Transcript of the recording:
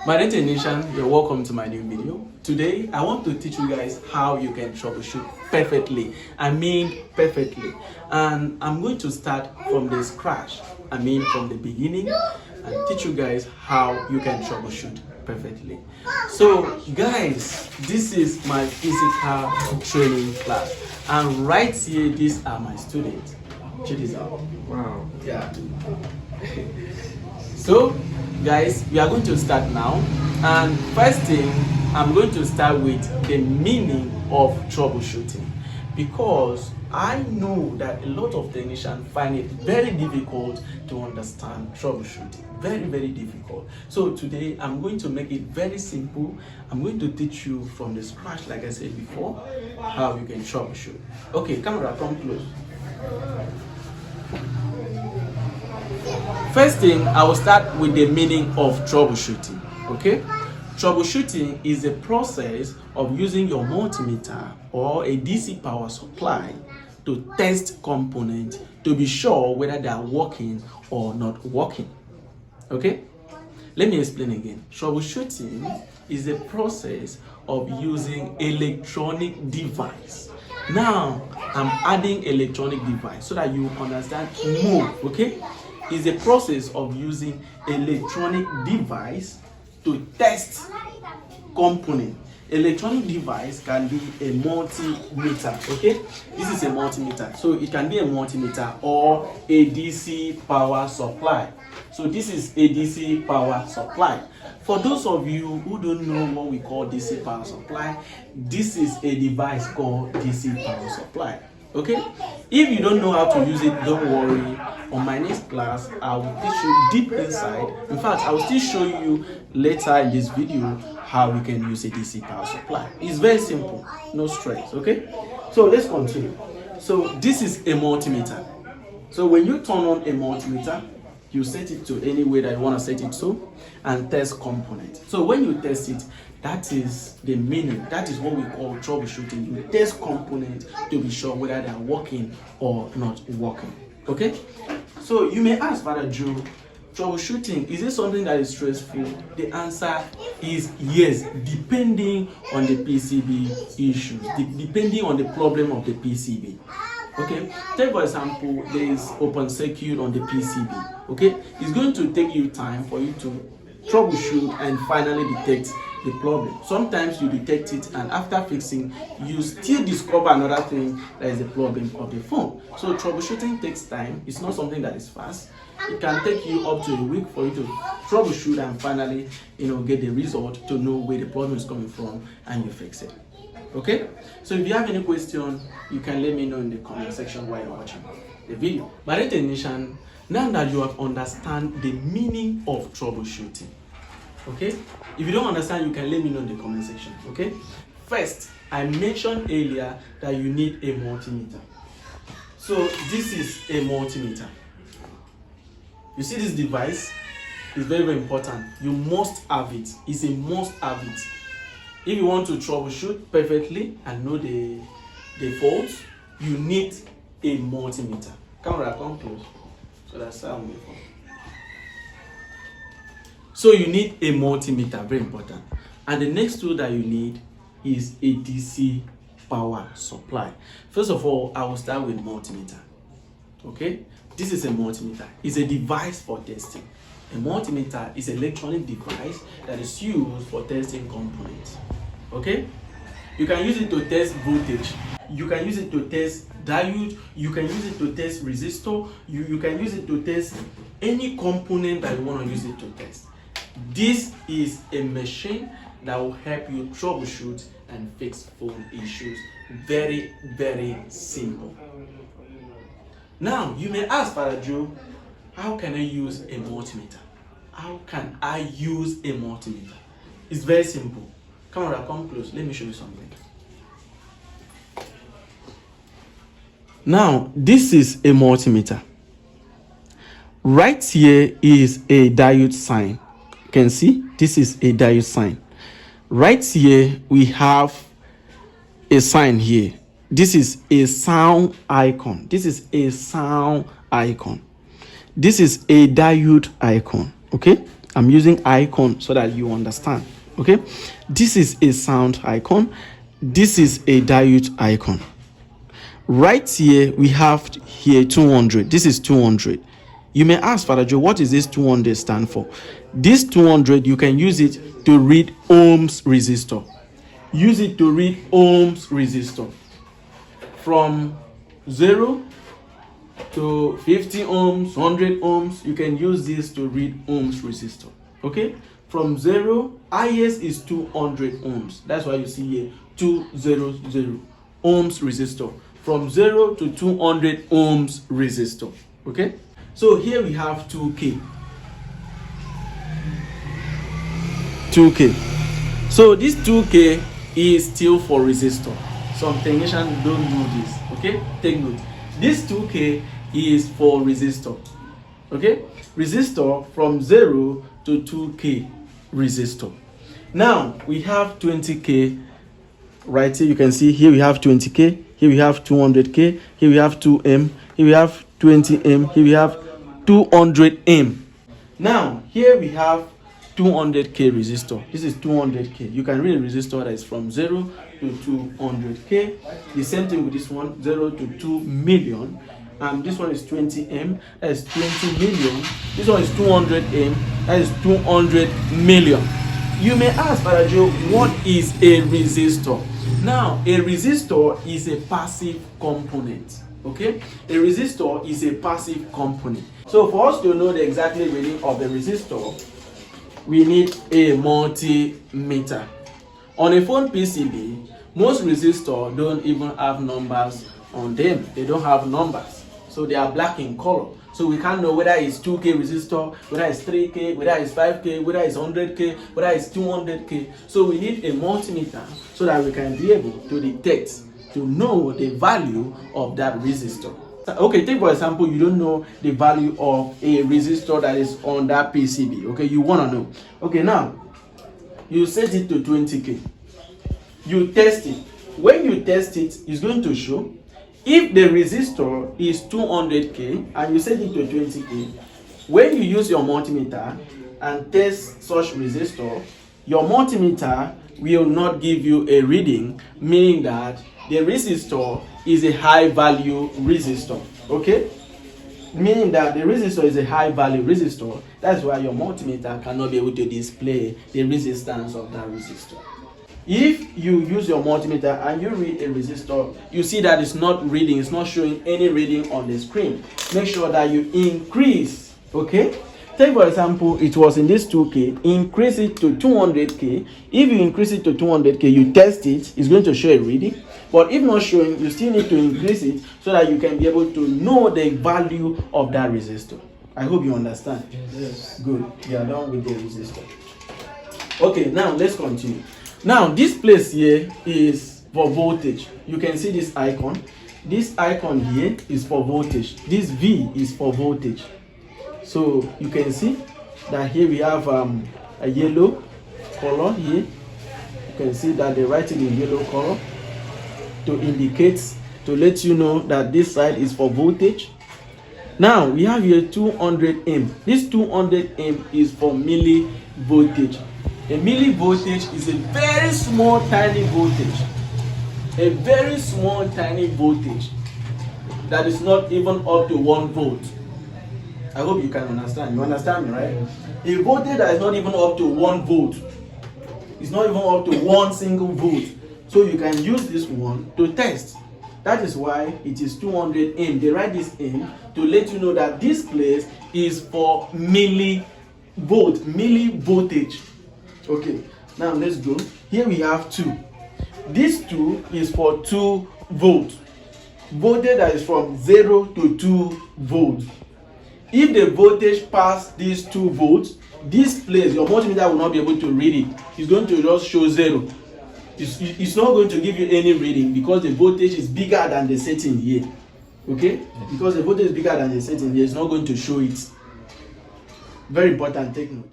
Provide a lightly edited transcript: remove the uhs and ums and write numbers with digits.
My name is Nishan. You're welcome to my new video. Today, I want to teach you guys how you can troubleshoot perfectly. I mean perfectly. And I'm going to start from the scratch. I mean from the beginning, and teach you guys how you can troubleshoot perfectly. So guys, this is my physical training class. And right here, these are my students. Check this out. Wow. Yeah. So guys, we are going to start now, and first thing I'm going to start with the meaning of troubleshooting, because I know that a lot of technicians find it very difficult to understand troubleshooting. Very difficult. So today I'm going to make it very simple. I'm going to teach you from the scratch, like I said before, how you can troubleshoot. Okay, camera, come close. First thing, I will start with the meaning of troubleshooting. Okay, troubleshooting is a process of using your multimeter or a DC power supply to test components to be sure whether they are working or not working. Okay, let me explain again. Troubleshooting is a process of using electronic device. Now I'm adding electronic device so that you understand more. Okay, is a process of using electronic device to test component. Electronic device can be a multimeter. Okay, this is a multimeter, so it can be a multimeter or a DC power supply. So this is a DC power supply. For those of you who don't know what we call DC power supply, this is a device called DC power supply. Okay, if you don't know how to use it, don't worry. On my next class, I will teach you deep inside. In fact, I will still show you later in this video how we can use a DC power supply. It's very simple, no stress. Okay, so let's continue. So this is a multimeter. So when you turn on a multimeter, you set it to any way that you want to set it to and test component. So when you test it, that is the meaning. That is what we call troubleshooting. You test component to be sure whether they are working or not working. Okay, so you may ask, Father Joe, troubleshooting, is it something that is stressful? The answer is yes, depending on the PCB issues, depending on the problem of the PCB. Okay, take for example, there is open circuit on the PCB. Okay, it's going to take you time for you to troubleshoot and finally detect the problem. Sometimes you detect it, and after fixing, you still discover another thing that is the problem of the phone. So troubleshooting takes time. It's not something that is fast. It can take you up to a week for you to troubleshoot and finally, get the result to know where the problem is coming from and you fix it. Okay, so if you have any question, you can let me know in the comment section while you're watching the video. But technician, now that you have understand the meaning of troubleshooting, okay, if you don't understand, you can let me know in the comment section. Okay, first, I mentioned earlier that you need a multimeter. So this is a multimeter. You see this device is very important. You must have it. It's a must have it. If you want to troubleshoot perfectly and know the faults, you need a multimeter. Camera, come close. So that's how I'm from. So you need a multimeter, very important. And the next tool that you need is a DC power supply. First of all, I will start with multimeter. Okay, this is a multimeter. It's a device for testing. A multimeter is an electronic device that is used for testing components. Okay, you can use it to test voltage, you can use it to test diode, you can use it to test resistor, you can use it to test any component that you want to use it to test. This is a machine that will help you troubleshoot and fix phone issues. Very simple. Now you may ask, Father Joe, how can I use a multimeter? How can I use a multimeter? It's very simple. Camera, come close. Let me show you something. Now, this is a multimeter. Right here is a diode sign. You can see this is a diode sign. Right here we have a sign here. This is a sound icon. This is a sound icon. This is a diode icon. Okay, I'm using icon so that you understand. Okay, this is a sound icon. This is a diode icon. Right here we have here 200. This is 200. You may ask, Father Joe, what is this 200 stand for? This 200, you can use it to read ohms resistor. Use it to read ohms resistor. From 0 to 50 ohms, 100 ohms, you can use this to read ohms resistor. Okay, from 0, highest is 200 ohms. That's why you see here 200 ohms resistor. From 0 to 200 ohms resistor. Okay, so here we have 2K. So this 2K is still for resistor. Some technicians don't know this. Okay, take note. This 2K is for resistor. Okay, resistor from 0 to 2K resistor. Now we have 20K. Right here you can see here we have 20K, here we have 200K, here we have 2M, here we have 20M, here we have 200M. Now here we have 200K resistor. This is 200K. You can read a resistor that is from 0 to 200K. The same thing with this one, 0 to 2 million. This one is 20M, that is 20 million. This one is 200M, that is 200 million. You may ask, Father Joe, what is a resistor? Now, a resistor is a passive component. Okay, a resistor is a passive component. So for us to know the exact reading of the resistor, we need a multimeter. On a phone PCB, most resistors don't even have numbers on them. They don't have numbers, so they are black in color. So we can't know whether it's 2K resistor, whether it's 3K, whether it's 5K, whether it's 100K, whether it's 200K. So we need a multimeter so that we can be able to detect, to know the value of that resistor. Okay, take for example, you don't know the value of a resistor that is on that PCB. Okay, you want to know. Okay, now you set it to 20K. You test it. When you test it, it's going to show. If the resistor is 200K and you set it to 20K, when you use your multimeter and test such resistor, your multimeter will not give you a reading, meaning that the resistor is a high value resistor. Okay, meaning that the resistor is a high value resistor. That's why your multimeter cannot be able to display the resistance of that resistor. If you use your multimeter and you read a resistor, you see that it's not reading, it's not showing any reading on the screen. Make sure that you increase. Okay, take for example, it was in this 2K, increase it to 200K. If you increase it to 200K, you test it, it's going to show a reading. But if not showing, you still need to increase it so that you can be able to know the value of that resistor. I hope you understand. Yes. Good. You are done with the resistor. Okay, now let's continue. Now this place here is for voltage. You can see this icon. This icon here is for voltage. This V is for voltage. So you can see that here we have a yellow color here. You can see that they write it in yellow color to indicate, to let you know that this side is for voltage. Now we have here 200M. This 200M is for millivoltage. A millivoltage is a very small tiny voltage. A very small tiny voltage that is not even up to 1 volt. I hope you can understand. You understand me, right? A voltage that is not even up to 1 volt. It's not even up to 1 single volt. So you can use this one to test. That is why it is 200M. They write this in to let you know that this place is for millivoltage. Okay, now let's go. Here we have 2. This 2 is for 2 volts. Voltage that is from 0 to 2 volts. If the voltage past these 2 volts, this place, your multimeter will not be able to read it. It's going to just show 0. It's not going to give you any reading because the voltage is bigger than the setting here. Okay? Because the voltage is bigger than the setting here, it's not going to show it. Very important, take note.